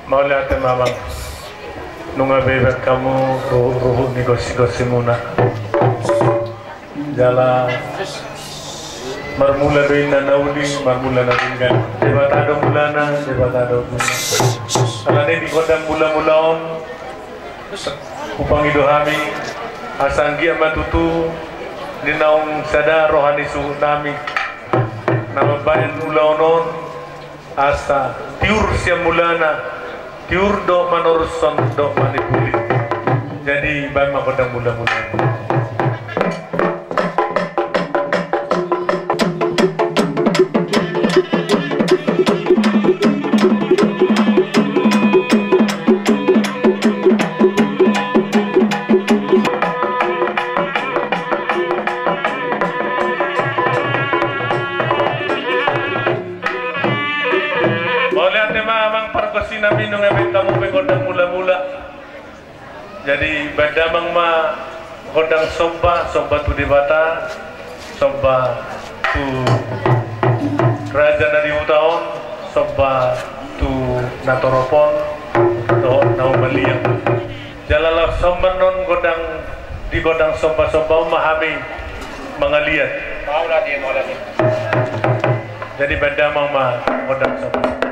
Maula te mamang nunga bebek kamu ruhu ni gosi muna jala marmula bina nauli marmula na tinggal debatado mulana alane di kodang mula-mulaon upang idohami asanggi amatutu ninaong sada rohani suhut nami nama bayan ulaonon asa tiur siya mulana tiur do manorson do manipuli jadi bahan makodang mula-mula namin nung event kamu kodang mula-mula jadi badamang ma kodang somba tu di bata somba tu raja dari utaon somba tu natoropon to naumaliang jalala somba non kodang di kodang somba mahami mangaliat jadi badamang ma kodang somba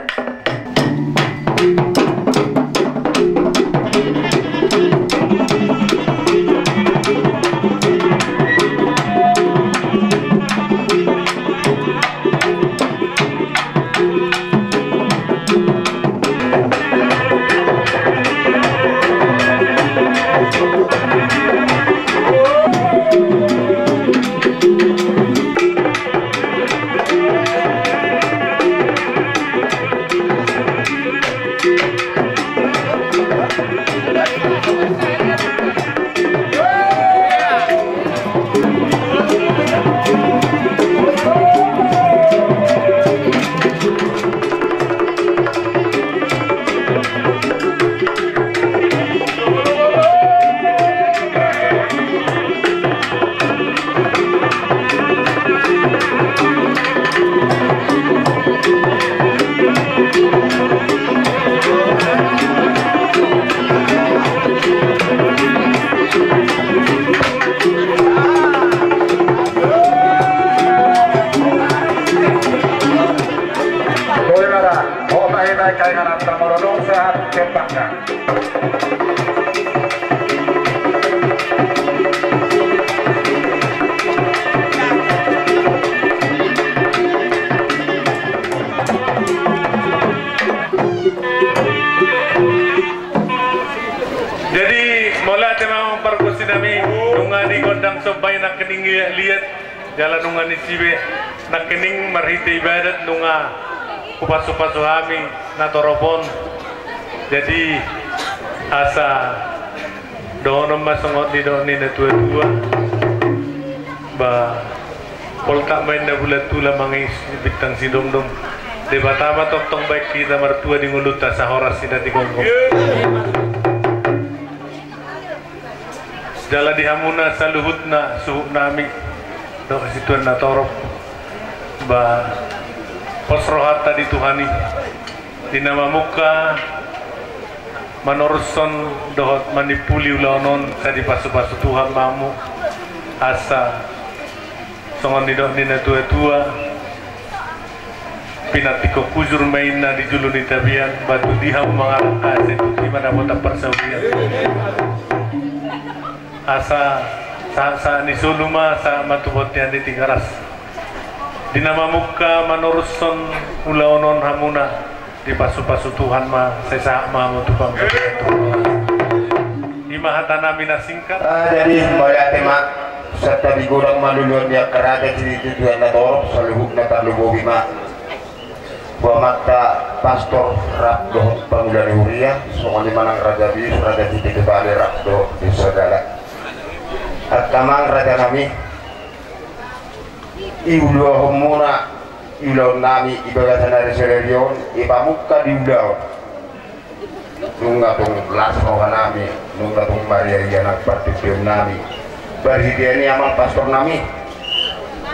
lihat jalan nunga ni sibe nakening marhite ibadat nunga upas-upas suami natoropon jadi asa dono masongot di doni na tua-tua ba poltak main na bulat tula mangis bitang si dom-dom debatama tong baik kita mertua di nguluta sahoras sida di gonggong jala di hamuna saluhutna suhuk nami do situan na torop ba posrohat tadi Tuhani di nama muka manorson dohot manipuli ulaonon tadi pasu-pasu Tuhan mamu asa songon di doh nina tua-tua pinatiko kujur mainna di juluni tabian batu diham mengarang aset di mana kota persaudian asa sa ni suluma sa matubotnya di Tinggaras di nama muka manuruson ulaonon hamuna di pasu-pasu Tuhan ma sesa ma mutupang di mahata nami nasingkat jadi maya tema serta digorang maluluan ya kerada di tujuan na torok saluhuk na talubogi ma buah mata pastor Rakdo Pangulani Huria soal manang raja bis raja di kebali Rakdo di segala at kamang raja nami iulo homuna iulaw nami ibagatan na reseryon ipamukka di ulaw nung atong lasno ka nami nung atong Maria nagpartisyon nami barhideni amang pastor nami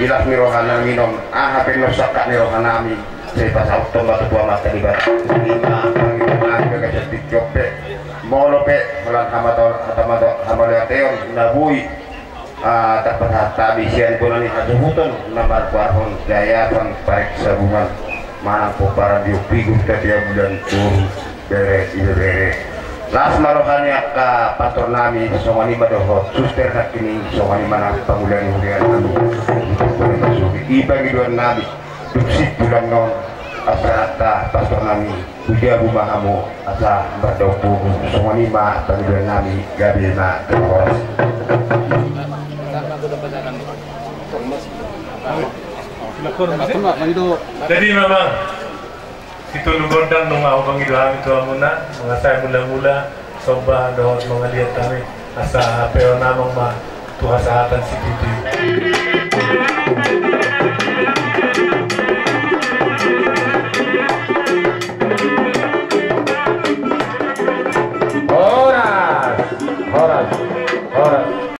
ilas mirohan ng minom hapin no sakka mirohan nami sa ipasauto matutuwa mata di bata lima ang ito nami molope mulan hamalateon nabui dapat tabisian pun ni hasuhutan namar parhon jaya pan parik sabungan manang po para diupigun dia bulan tur bere las marohanya ka pastor nami songani madoho suster nak kini songani mana pangulan hurian anu boleh masuk iba giduan nabi duksik bulan non asrata pastor nami uja bumahamu asa berdopu songani ma pangulan nami gabi na terus jadi memang itu lugondang nung ako bang iluhang ito muna mga say mula-mula soba doon mga liat kami asa pero namang matuhasahatan si Titi. Horas.